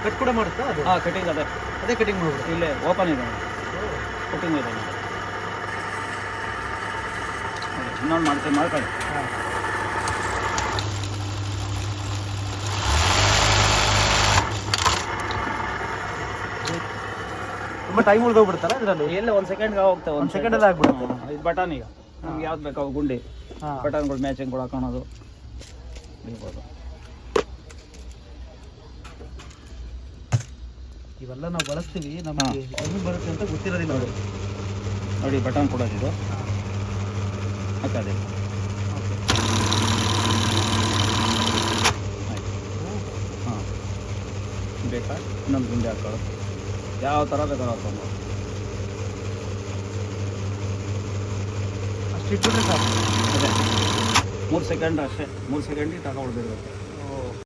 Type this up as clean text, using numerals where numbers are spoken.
Cut ಕೂಡ ಮಾಡುತ್ತಾ ಅದು? ಹಾಂ, ಕಟಿಂಗ್ ಅದೇ ಅದೇ ಕಟಿಂಗ್ ಮಾಡ್ಬಿಡುತ್ತೆ. ಇಲ್ಲೇ ಓಪನ್ ಇದೆ ನೋಡಿ, ಕಟಿಂಗ್ ಇದೆ ನೋಡಿ. ಇನ್ನೊಂದು ಮಾಡ್ಕೊಳ್ಳಿ. ಹಾಂ. ತುಂಬ ಟೈಮ್ ಉಳಿದೋಗ್ಬಿಡ್ತಾರ ಇದರಲ್ಲಿ? ಎಲ್ಲ 1 ಸೆಕೆಂಡ್ಗೆ ಹೋಗ್ತೇವೆ, 1 ಸೆಕೆಂಡಲ್ಲಿ ಆಗ್ಬಿಡುತ್ತೆ. ಇದು ಬಟನ್. ಈಗ ನಮ್ಗೆ ಯಾವ್ದು ಬೇಕು ಅವು ಗುಂಡಿ ಹಾಂ. ಬಟನ್ಗಳು ಮ್ಯಾಚಿಂಗ್ ಕೂಡ ಹಾಕೋಣದು ಇರ್ಬೋದು. ಇವೆಲ್ಲ ನಾವು ಬಳಸ್ತೀವಿ, ನಮಗೆ ಹೆಂಗೆ ಬರುತ್ತೆ ಅಂತ ಗೊತ್ತಿರೋದಿಲ್ಲ ನೋಡಿ. ನೋಡಿ ಬಟನ್ ಕೊಡೋದಿದು ಹಾಕೋದಿಲ್ಲ. ಹಾಂ, ಬೇಕಾ ಇನ್ನೊಂದು ಗುಂಡಿ ಹಾಕೋದು, ಯಾವ ಥರ ಬೇಕಾದ್ರೂ ಹಾಕೊಂಡು ಅಷ್ಟು ಇಟ್ಬಿಟ್ರೆ ಸಾಕು. ಅದೇ 3 ಸೆಕೆಂಡ್ ಅಷ್ಟೇ, 3 ಸೆಕೆಂಡಿಗೆ ತಗೊಳ್ದಿರ್ಬೇಕು.